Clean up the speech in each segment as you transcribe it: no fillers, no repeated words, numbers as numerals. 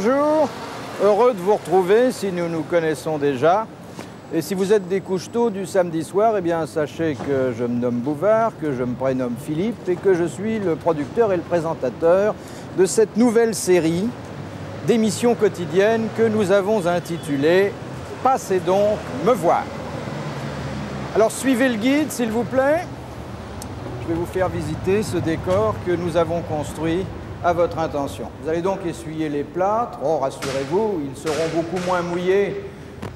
bonjour, heureux de vous retrouver si nous nous connaissons déjà. Et si vous êtes des couche-tôt du samedi soir, eh bien sachez que je me nomme Bouvard, que je me prénomme Philippe et que je suis le producteur et le présentateur de cette nouvelle série d'émissions quotidiennes que nous avons intitulée « Passez donc me voir ». Alors suivez le guide s'il vous plaît. Je vais vous faire visiter ce décor que nous avons construit à votre intention. Vous allez donc essuyer les plâtres. Oh, rassurez-vous, ils seront beaucoup moins mouillés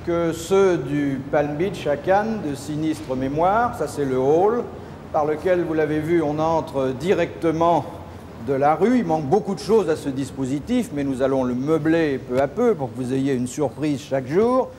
que ceux du Palm Beach à Cannes, de sinistre mémoire. Ça, c'est le hall par lequel, vous l'avez vu, on entre directement de la rue. Il manque beaucoup de choses à ce dispositif, mais nous allons le meubler peu à peu pour que vous ayez une surprise chaque jour.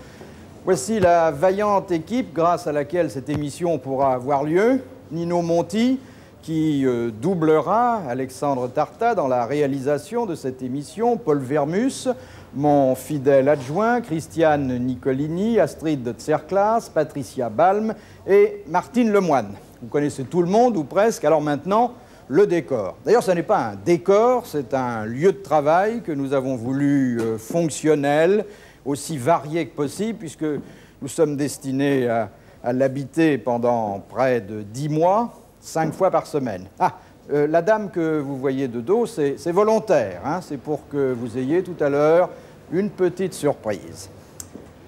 Voici la vaillante équipe grâce à laquelle cette émission pourra avoir lieu. Nino Monti, qui doublera Alexandre Tarta dans la réalisation de cette émission, Paul Vermus, mon fidèle adjoint, Christiane Nicolini, Astrid de Tserclas, Patricia Balm et Martine Lemoine. Vous connaissez tout le monde, ou presque, alors maintenant, le décor. D'ailleurs, ce n'est pas un décor, c'est un lieu de travail que nous avons voulu fonctionnel, aussi varié que possible, puisque nous sommes destinés à l'habiter pendant près de 10 mois, 5 fois par semaine. La dame que vous voyez de dos, c'est volontaire, hein, c'est pour que vous ayez tout à l'heure une petite surprise.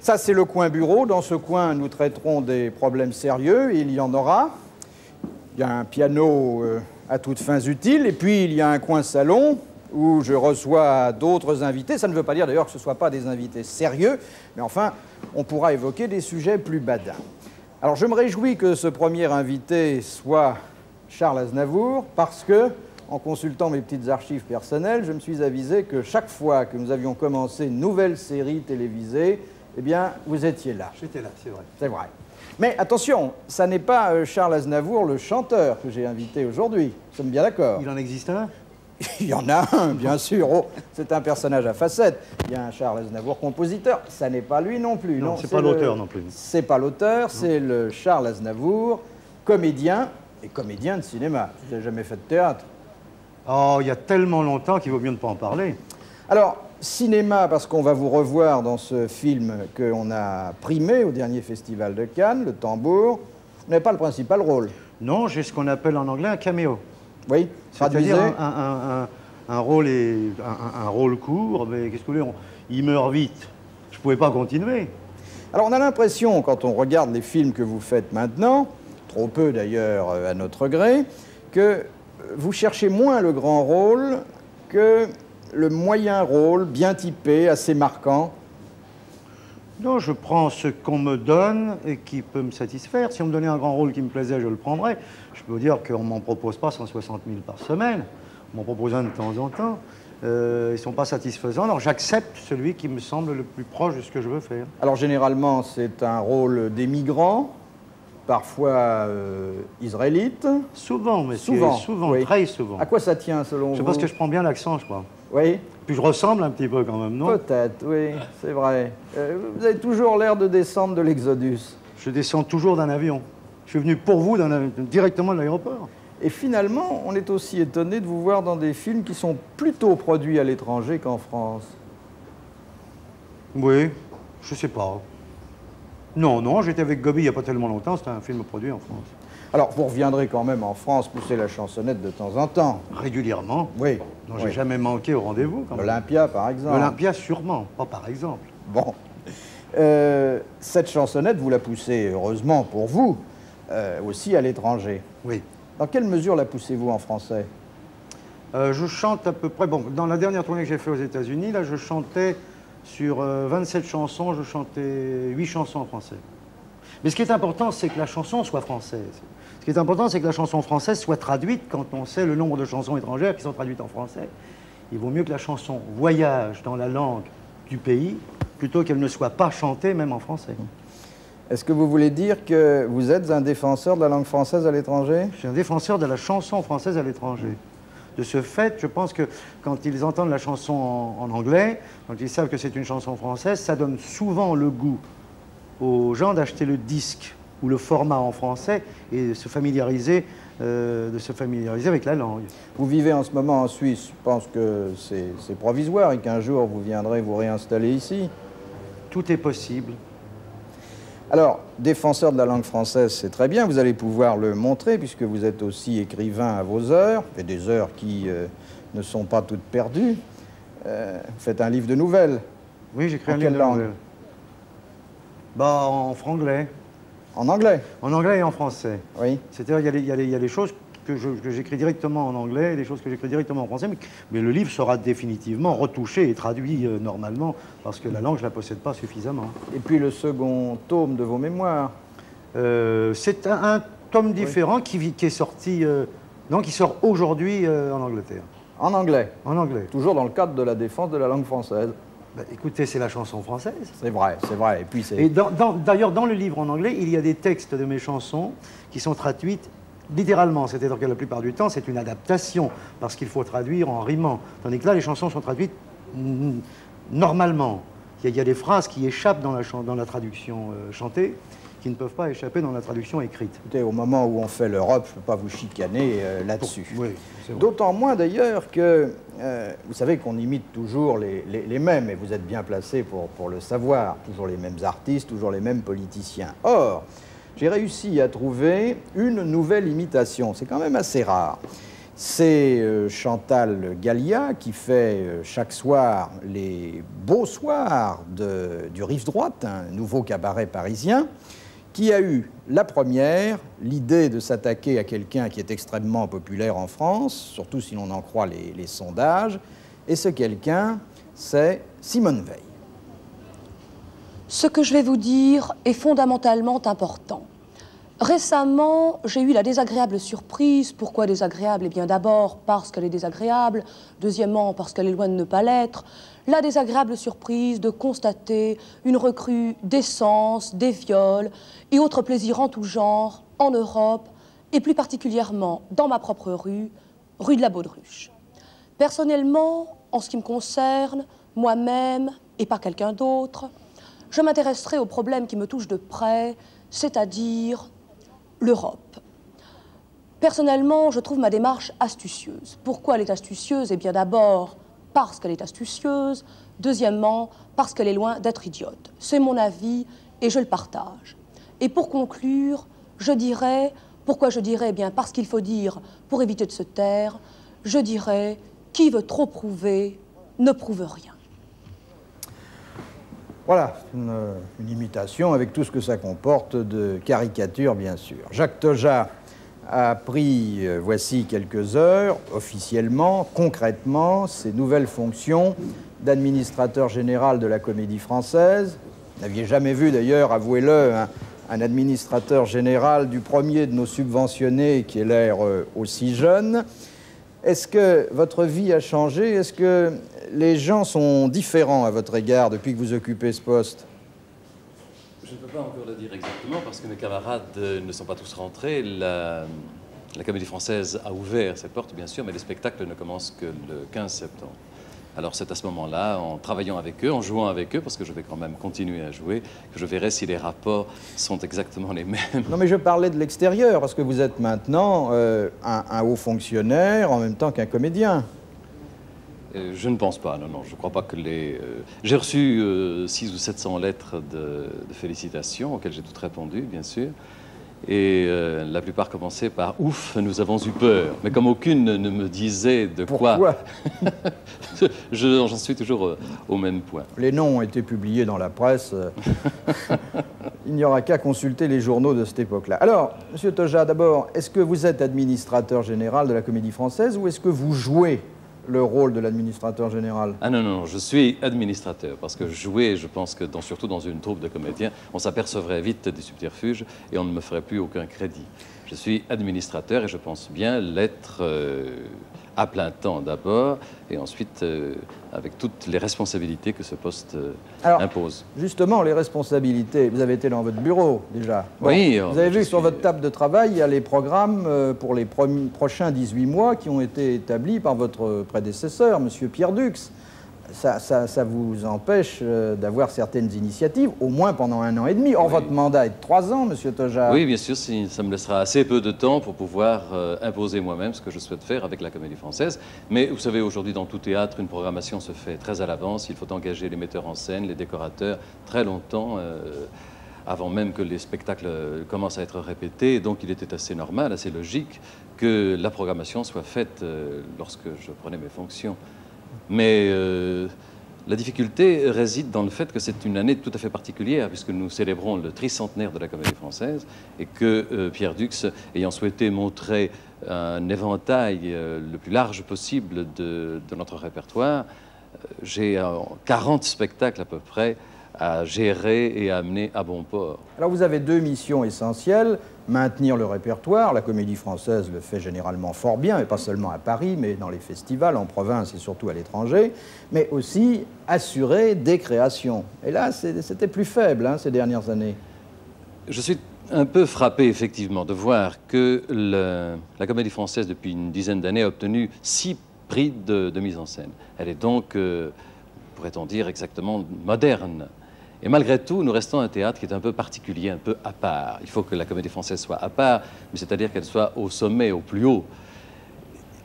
Ça, c'est le coin bureau. Dans ce coin, nous traiterons des problèmes sérieux, et il y en aura. Il y a un piano à toutes fins utiles, et puis il y a un coin salon où je reçois d'autres invités. Ça ne veut pas dire d'ailleurs que ce ne soient pas des invités sérieux, mais enfin, on pourra évoquer des sujets plus badins. Alors, je me réjouis que ce premier invité soit Charles Aznavour, parce que, en consultant mes petites archives personnelles, je me suis avisé que chaque fois que nous avions commencé une nouvelle série télévisée, eh bien, vous étiez là. J'étais là, c'est vrai. C'est vrai. Mais attention, ça n'est pas Charles Aznavour, le chanteur, que j'ai invité aujourd'hui. Nous sommes bien d'accord. Il en existe un? Il y en a un, bien sûr. Oh, c'est un personnage à facettes. Il y a un Charles Aznavour compositeur. Ça n'est pas lui non plus. Non, c'est pas l'auteur non plus. C'est pas l'auteur, c'est le Charles Aznavour, comédien et comédien de cinéma. Vous n'avez jamais fait de théâtre? Oh, il y a tellement longtemps qu'il vaut mieux ne pas en parler. Alors, cinéma, parce qu'on va vous revoir dans ce film qu'on a primé au dernier festival de Cannes, Le Tambour. Vous n'avez pas le principal rôle. Non, j'ai ce qu'on appelle en anglais un caméo. Oui, c'est-à-dire un rôle court, mais qu'est-ce que vous voulez, il meurt vite. Je ne pouvais pas continuer. Alors on a l'impression, quand on regarde les films que vous faites maintenant, trop peu d'ailleurs à notre gré, que vous cherchez moins le grand rôle que le moyen rôle, bien typé, assez marquant. Non, je prends ce qu'on me donne et qui peut me satisfaire. Si on me donnait un grand rôle qui me plaisait, je le prendrais. Je peux vous dire qu'on ne m'en propose pas 160 000 par semaine. On m'en propose un de temps en temps. Ils ne sont pas satisfaisants. Alors j'accepte celui qui me semble le plus proche de ce que je veux faire. Alors généralement, c'est un rôle d'émigrant, parfois israélite. Souvent, mais souvent, oui. Très souvent. À quoi ça tient, selon vous? C'est parce que je prends bien l'accent, je crois. Oui. Puis je ressemble un petit peu quand même, non? Peut-être, oui, c'est vrai. Vous avez toujours l'air de descendre de l'Exodus. Je descends toujours d'un avion. Je suis venu pour vous directement de l'aéroport. Et finalement, on est aussi étonné de vous voir dans des films qui sont plutôt produits à l'étranger qu'en France. Oui, je sais pas. Non, j'étais avec Gobi il n'y a pas tellement longtemps, c'était un film produit en France. Alors, vous reviendrez quand même en France pousser la chansonnette de temps en temps. Régulièrement? Oui. Non, j'ai jamais manqué au rendez-vous. Olympia, par exemple. Olympia, sûrement, pas par exemple. Bon. Cette chansonnette, vous la poussez, heureusement pour vous, aussi à l'étranger. Oui. Dans quelle mesure la poussez-vous en français? Je chante à peu près... Bon, dans la dernière tournée que j'ai faite aux États-Unis, là, je chantais sur 27 chansons, je chantais 8 chansons en français. Mais ce qui est important, c'est que la chanson soit française. Ce qui est important, c'est que la chanson française soit traduite quand on sait le nombre de chansons étrangères qui sont traduites en français. Il vaut mieux que la chanson voyage dans la langue du pays plutôt qu'elle ne soit pas chantée, même en français. Est-ce que vous voulez dire que vous êtes un défenseur de la langue française à l'étranger? Je suis un défenseur de la chanson française à l'étranger. De ce fait, je pense que quand ils entendent la chanson en anglais, quand ils savent que c'est une chanson française, ça donne souvent le goût aux gens d'acheter le disque ou le format en français et de se familiariser avec la langue. Vous vivez en ce moment en Suisse. Je pense que c'est provisoire et qu'un jour vous viendrez vous réinstaller ici. Tout est possible. Alors, défenseur de la langue française, c'est très bien. Vous allez pouvoir le montrer puisque vous êtes aussi écrivain à vos heures, et des heures qui ne sont pas toutes perdues. Vous faites un livre de nouvelles. Oui, j'écris un En livre quelle de langue? nouvelles. Bah, en franglais. En anglais? En anglais et en français. Oui. C'est-à-dire, il y a des choses que j'écris directement en anglais et des choses que j'écris directement en français, mais le livre sera définitivement retouché et traduit normalement, parce que la langue, je ne la possède pas suffisamment. Et puis le second tome de vos mémoires? C'est un tome différent qui est sorti, non, qui sort aujourd'hui en Angleterre. En anglais? En anglais. Toujours dans le cadre de la défense de la langue française. Bah, écoutez, c'est la chanson française. C'est vrai, c'est vrai. Et puis Et d'ailleurs, dans le livre en anglais, il y a des textes de mes chansons qui sont traduites littéralement. C'est-à-dire que la plupart du temps, c'est une adaptation, parce qu'il faut traduire en rimant. Tandis que là, les chansons sont traduites normalement. Il y a des phrases qui échappent dans la traduction chantée, qui ne peuvent pas échapper dans la traduction écrite. Écoutez, au moment où on fait l'Europe, je ne peux pas vous chicaner là-dessus. Oui, d'autant moins d'ailleurs que, vous savez qu'on imite toujours les mêmes, et vous êtes bien placé pour le savoir, toujours les mêmes artistes, toujours les mêmes politiciens. Or, j'ai réussi à trouver une nouvelle imitation, c'est quand même assez rare. C'est Chantal Gallia qui fait chaque soir les beaux soirs du Rive Droite, un nouveau cabaret parisien, qui a eu la première, l'idée de s'attaquer à quelqu'un qui est extrêmement populaire en France, surtout si l'on en croit les sondages, et ce quelqu'un, c'est Simone Veil. Ce que je vais vous dire est fondamentalement important. Récemment, j'ai eu la désagréable surprise. Pourquoi désagréable? Eh bien d'abord parce qu'elle est désagréable, deuxièmement parce qu'elle est loin de ne pas l'être. La désagréable surprise de constater une recrue d'essence, des viols et autres plaisirs en tout genre en Europe, et plus particulièrement dans ma propre rue, rue de la Baudruche. Personnellement, en ce qui me concerne, moi-même et pas quelqu'un d'autre, je m'intéresserai aux problèmes qui me touchent de près, c'est-à-dire l'Europe. Personnellement, je trouve ma démarche astucieuse. Pourquoi elle est astucieuse? Eh bien d'abord parce qu'elle est astucieuse, deuxièmement parce qu'elle est loin d'être idiote. C'est mon avis et je le partage. Et pour conclure, je dirais, pourquoi je dirais? Eh bien parce qu'il faut dire, pour éviter de se taire, je dirais, qui veut trop prouver ne prouve rien. Voilà, une imitation avec tout ce que ça comporte de caricature, bien sûr. Jacques Toja a pris, voici quelques heures, officiellement, concrètement, ses nouvelles fonctions d'administrateur général de la Comédie Française. Vous n'aviez jamais vu, d'ailleurs, avouez-le, un administrateur général du premier de nos subventionnés qui ait l'air aussi jeune. Est-ce que votre vie a changé? Est-ce que les gens sont différents à votre égard depuis que vous occupez ce poste? Je ne peux pas encore le dire exactement parce que mes camarades ne sont pas tous rentrés. La Comédie Française a ouvert ses portes, bien sûr, mais les spectacles ne commencent que le 15 septembre. Alors c'est à ce moment-là, en travaillant avec eux, en jouant avec eux, parce que je vais quand même continuer à jouer, que je verrai si les rapports sont exactement les mêmes. Non, mais je parlais de l'extérieur, parce que vous êtes maintenant un haut fonctionnaire en même temps qu'un comédien. Je ne pense pas, non, non, je ne crois pas que les... J'ai reçu 600 ou 700 lettres de félicitations, auxquelles j'ai toutes répondu, bien sûr. Et la plupart commençaient par « Ouf, nous avons eu peur ». Mais comme aucune ne me disait de Pourquoi? quoi, j'en suis toujours au même point. Les noms ont été publiés dans la presse. Il n'y aura qu'à consulter les journaux de cette époque-là. Alors, Monsieur Toja, d'abord, est-ce que vous êtes administrateur général de la Comédie Française ou est-ce que vous jouez le rôle de l'administrateur général? Ah non, non, je suis administrateur, parce que jouer, je pense que surtout dans une troupe de comédiens, on s'apercevrait vite des subterfuges et on ne me ferait plus aucun crédit. Je suis administrateur et je pense bien l'être à plein temps d'abord, et ensuite avec toutes les responsabilités que ce poste impose. Justement, les responsabilités, vous avez été dans votre bureau déjà. Bon, oui. Vous avez vu que sur votre table de travail, il y a les programmes pour les prochains 18 mois qui ont été établis par votre prédécesseur, M. Pierre Dux. ça vous empêche d'avoir certaines initiatives, au moins pendant 1 an et demi. Or, oui. Votre mandat est de 3 ans, Monsieur Toja. Oui, bien sûr, ça me laissera assez peu de temps pour pouvoir imposer moi-même ce que je souhaite faire avec la Comédie Française. Mais vous savez, aujourd'hui, dans tout théâtre, une programmation se fait très à l'avance. Il faut engager les metteurs en scène, les décorateurs, très longtemps, avant même que les spectacles commencent à être répétés. Donc, il était assez normal, assez logique que la programmation soit faite lorsque je prenais mes fonctions. Mais la difficulté réside dans le fait que c'est une année tout à fait particulière, puisque nous célébrons le tricentenaire de la Comédie Française et que Pierre Dux, ayant souhaité montrer un éventail le plus large possible de notre répertoire, j'ai 40 spectacles à peu près à gérer et à amener à bon port. Alors vous avez 2 missions essentielles. Maintenir le répertoire, la Comédie Française le fait généralement fort bien, et pas seulement à Paris, mais dans les festivals, en province et surtout à l'étranger, mais aussi assurer des créations. Et là, c'était plus faible ces dernières années. Je suis un peu frappé, effectivement, de voir que la Comédie Française, depuis une dizaine d'années, a obtenu 6 prix de mise en scène. Elle est donc, pourrait-on dire, exactement moderne. Et malgré tout, nous restons un théâtre qui est un peu particulier, un peu à part. Il faut que la Comédie Française soit à part, mais c'est-à-dire qu'elle soit au sommet, au plus haut.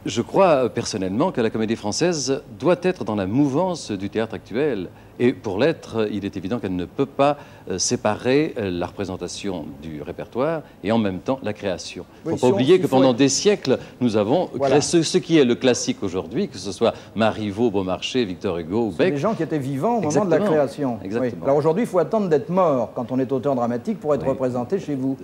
Je crois personnellement que la Comédie Française doit être dans la mouvance du théâtre actuel. Et pour l'être, il est évident qu'elle ne peut pas séparer la représentation du répertoire et en même temps la création. Il ne faut pas oublier que pendant des siècles, nous avons créé ce qui est le classique aujourd'hui, que ce soit Marivaux, Beaumarchais, Victor Hugo ou Beck. Des gens qui étaient vivants au moment de la création. Exactement. Oui. Alors aujourd'hui, il faut attendre d'être mort quand on est auteur dramatique pour être représenté chez vous.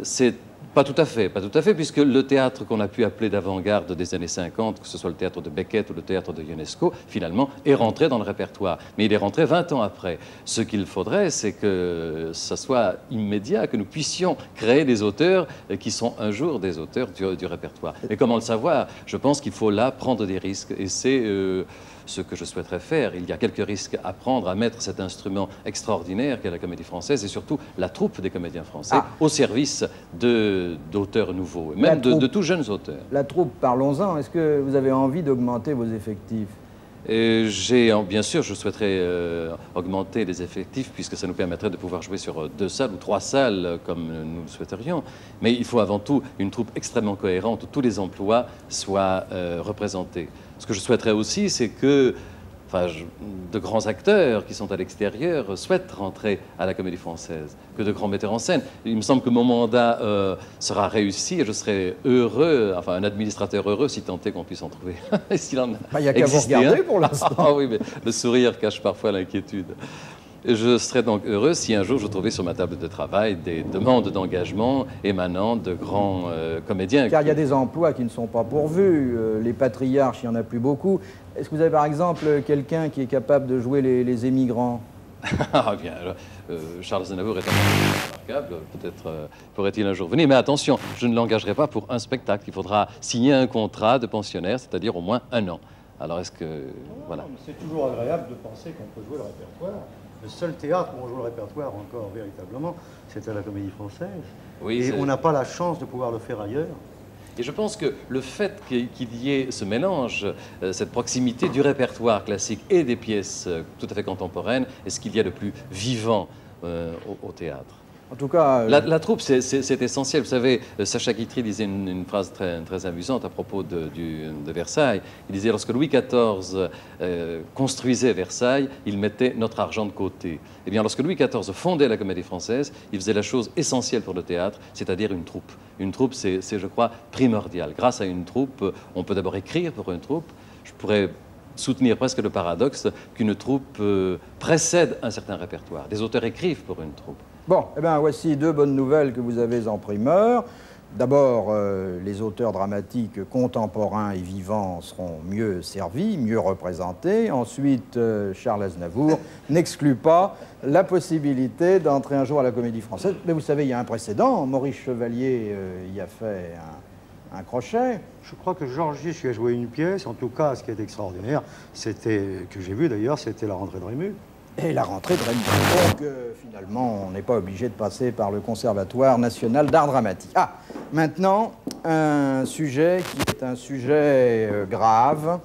Pas tout à fait, puisque le théâtre qu'on a pu appeler d'avant-garde des années 50, que ce soit le théâtre de Beckett ou le théâtre de Ionesco, finalement, est rentré dans le répertoire. Mais il est rentré 20 ans après. Ce qu'il faudrait, c'est que ça soit immédiat, que nous puissions créer des auteurs qui sont un jour des auteurs du répertoire. Et comment le savoir? Je pense qu'il faut là prendre des risques. Et c'est ce que je souhaiterais faire. Il y a quelques risques à prendre, à mettre cet instrument extraordinaire qu'est la Comédie Française et surtout la troupe des comédiens français au service d'auteurs nouveaux, et même de tout jeunes auteurs. La troupe, parlons-en. Est-ce que vous avez envie d'augmenter vos effectifs? Bien sûr, je souhaiterais augmenter les effectifs puisque ça nous permettrait de pouvoir jouer sur 2 salles ou 3 salles comme nous le souhaiterions. Mais il faut avant tout une troupe extrêmement cohérente où tous les emplois soient représentés. Ce que je souhaiterais aussi, c'est que de grands acteurs qui sont à l'extérieur souhaitent rentrer à la Comédie Française, que de grands metteurs en scène. Il me semble que mon mandat sera réussi et je serai heureux, enfin un administrateur heureux si tant est qu'on puisse en trouver. S'il en a il n'y a qu'à vous regarder pour l'instant. Ah oui, mais le sourire cache parfois l'inquiétude. Je serais donc heureux si un jour je trouvais sur ma table de travail des demandes d'engagement émanant de grands comédiens. Car il y a des emplois qui ne sont pas pourvus. Les patriarches, il n'y en a plus beaucoup. Est-ce que vous avez par exemple quelqu'un qui est capable de jouer les émigrants? Ah bien, Charles Aznavour est un remarquable, peut-être pourrait-il un jour venir, mais attention, je ne l'engagerai pas pour un spectacle. Il faudra signer un contrat de pensionnaire, c'est-à-dire au moins 1 an. Alors est-ce que... voilà. C'est toujours agréable de penser qu'on peut jouer le répertoire. Le seul théâtre où on joue le répertoire encore véritablement, c'est à la Comédie Française. Oui, et on n'a pas la chance de pouvoir le faire ailleurs. Et je pense que le fait qu'il y ait ce mélange, cette proximité du répertoire classique et des pièces tout à fait contemporaines, est ce qu'il y a de plus vivant au théâtre. En tout cas... La troupe, c'est essentiel. Vous savez, Sacha Guitry disait une phrase très amusante à propos de Versailles. Il disait, lorsque Louis XIV construisait Versailles, il mettait notre argent de côté. Eh bien, lorsque Louis XIV fondait la Comédie Française, il faisait la chose essentielle pour le théâtre, c'est-à-dire une troupe. Une troupe, c'est, je crois, primordial. Grâce à une troupe, on peut d'abord écrire pour une troupe. Je pourrais soutenir presque le paradoxe qu'une troupe précède un certain répertoire. Des auteurs écrivent pour une troupe. Bon, eh bien, voici 2 bonnes nouvelles que vous avez en primeur. D'abord, les auteurs dramatiques contemporains et vivants seront mieux servis, mieux représentés. Ensuite, Charles Aznavour n'exclut pas la possibilité d'entrer un jour à la Comédie Française. Mais vous savez, il y a un précédent. Maurice Chevalier y a fait un crochet. Je crois que Georges Gish a joué une pièce. En tout cas, ce qui est extraordinaire, c'était, que j'ai vu d'ailleurs, c'était La Rentrée de Rémus. Et la rentrée de Rémus. Donc, finalement, on n'est pas obligé de passer par le Conservatoire national d'art dramatique. Ah, maintenant, un sujet qui est un sujet grave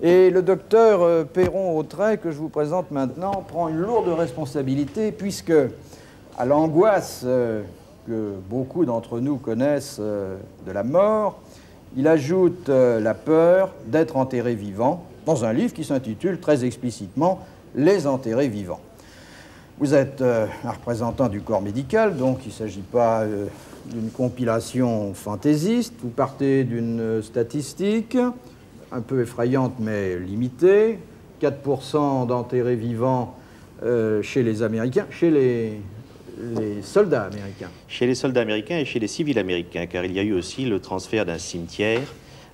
Et le docteur Perron-Autret, que je vous présente maintenant, prend une lourde responsabilité puisque, à l'angoisse que beaucoup d'entre nous connaissent de la mort, il ajoute la peur d'être enterré vivant dans un livre qui s'intitule très explicitement « Les enterrés vivants ». Vous êtes un représentant du corps médical, donc il ne s'agit pas d'une compilation fantaisiste. Vous partez d'une statistique un peu effrayante mais limitée. 4% d'enterrés vivants chez les Américains, chez les soldats américains. Chez les soldats américains et chez les civils américains, car il y a eu aussi le transfert d'un cimetière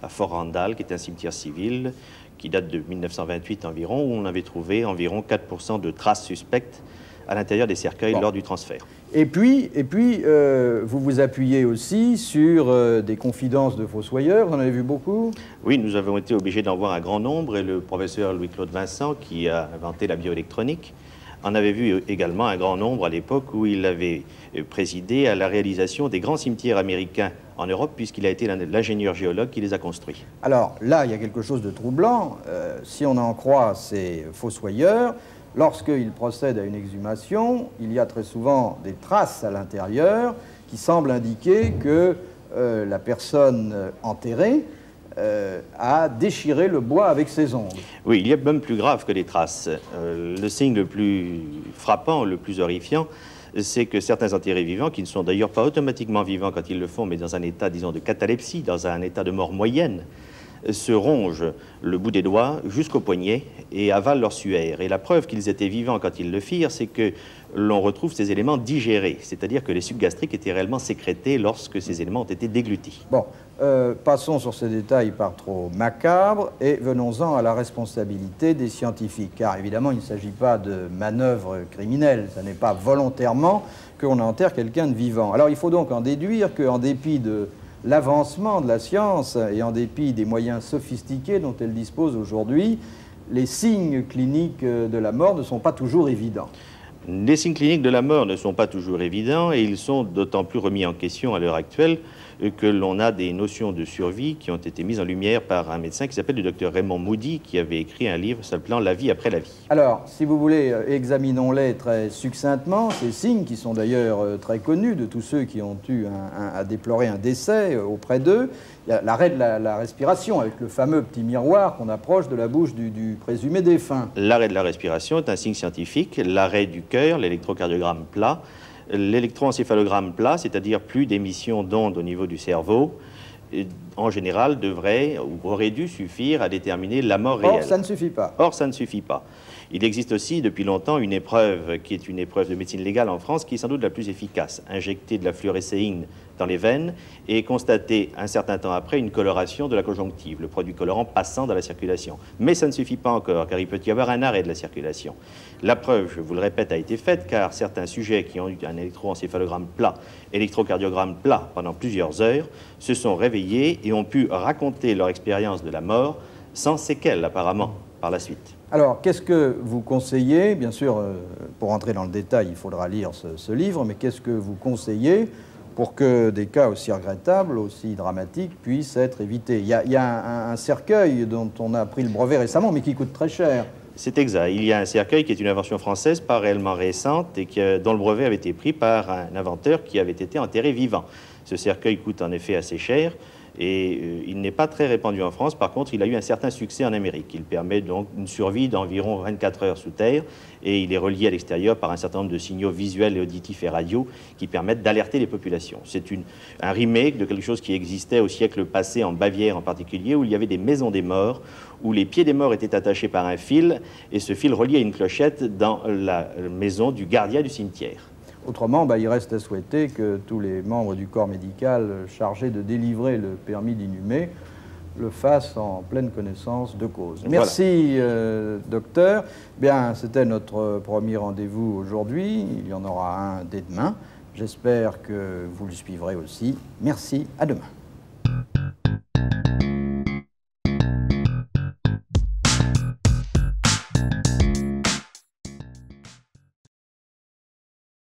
à Fort Randall, qui est un cimetière civil, qui date de 1928 environ, où on avait trouvé environ 4% de traces suspectes à l'intérieur des cercueils lors du transfert. Et puis vous vous appuyez aussi sur des confidences de fossoyeurs, vous en avez vu beaucoup? Oui, nous avons été obligés d'en voir un grand nombre, et le professeur Louis-Claude Vincent, qui a inventé la bioélectronique, en avait vu également un grand nombre à l'époque où il avait présidé à la réalisation des grands cimetières américains en Europe, puisqu'il a été l'ingénieur géologue qui les a construits. Alors là, il y a quelque chose de troublant. Si on en croit ces fossoyeurs, lorsqu'ils procèdent à une exhumation, il y a très souvent des traces à l'intérieur qui semblent indiquer que la personne enterrée a déchiré le bois avec ses ongles. Oui, il y a même plus grave que les traces. Le signe le plus frappant, le plus horrifiant, c'est que certains enterrés vivants, qui ne sont d'ailleurs pas automatiquement vivants quand ils le font, mais dans un état, disons, de catalepsie, dans un état de mort moyenne, se rongent le bout des doigts jusqu'au poignet et avalent leur suaire. Et la preuve qu'ils étaient vivants quand ils le firent, c'est que l'on retrouve ces éléments digérés, c'est-à-dire que les sucs gastriques étaient réellement sécrétés lorsque ces éléments ont été déglutis. Bon, passons sur ces détails par trop macabres et venons-en à la responsabilité des scientifiques, car évidemment il ne s'agit pas de manœuvre criminelle, ce n'est pas volontairement qu'on enterre quelqu'un de vivant. Alors il faut donc en déduire qu'en dépit de l'avancement de la science et en dépit des moyens sophistiqués dont elle dispose aujourd'hui, les signes cliniques de la mort ne sont pas toujours évidents. Les signes cliniques de la mort ne sont pas toujours évidents et ils sont d'autant plus remis en question à l'heure actuelle que l'on a des notions de survie qui ont été mises en lumière par un médecin qui s'appelle le docteur Raymond Moody, qui avait écrit un livre s'appelant « La vie après la vie ». Alors, si vous voulez, examinons-les très succinctement, ces signes qui sont d'ailleurs très connus de tous ceux qui ont eu à déplorer un décès auprès d'eux. Il y a l'arrêt de la respiration avec le fameux petit miroir qu'on approche de la bouche du présumé défunt. L'arrêt de la respiration est un signe scientifique, l'arrêt du cœur, l'électrocardiogramme plat, l'électroencéphalogramme plat, c'est-à-dire plus d'émissions d'ondes au niveau du cerveau, en général devrait ou aurait dû suffire à déterminer la mort réelle. Or, ça ne suffit pas. Or, ça ne suffit pas. Il existe aussi depuis longtemps une épreuve qui est une épreuve de médecine légale en France qui est sans doute la plus efficace. Injecter de la fluorescéine dans les veines et constater un certain temps après une coloration de la conjonctive, le produit colorant passant dans la circulation. Mais ça ne suffit pas encore car il peut y avoir un arrêt de la circulation. La preuve, je vous le répète, a été faite car certains sujets qui ont eu un électroencéphalogramme plat, électrocardiogramme plat pendant plusieurs heures se sont réveillés et ont pu raconter leur expérience de la mort sans séquelles apparemment par la suite. Alors, qu'est-ce que vous conseillez? Bien sûr, pour entrer dans le détail, il faudra lire ce livre, mais qu'est-ce que vous conseillez pour que des cas aussi regrettables, aussi dramatiques, puissent être évités? Il y a un cercueil dont on a pris le brevet récemment, mais qui coûte très cher. C'est exact. Il y a un cercueil qui est une invention française, pas réellement récente, et dont le brevet avait été pris par un inventeur qui avait été enterré vivant. Ce cercueil coûte en effet assez cher. Et il n'est pas très répandu en France. Par contre, il a eu un certain succès en Amérique. Il permet donc une survie d'environ 24 heures sous terre et il est relié à l'extérieur par un certain nombre de signaux visuels et auditifs et radio qui permettent d'alerter les populations. C'est un remake de quelque chose qui existait au siècle passé en Bavière en particulier, où il y avait des maisons des morts, où les pieds des morts étaient attachés par un fil et ce fil relié à une clochette dans la maison du gardien du cimetière. Autrement, il reste à souhaiter que tous les membres du corps médical chargés de délivrer le permis d'inhumer le fassent en pleine connaissance de cause. Merci, docteur. Bien, c'était notre premier rendez-vous aujourd'hui. Il y en aura un dès demain. J'espère que vous le suivrez aussi. Merci, à demain.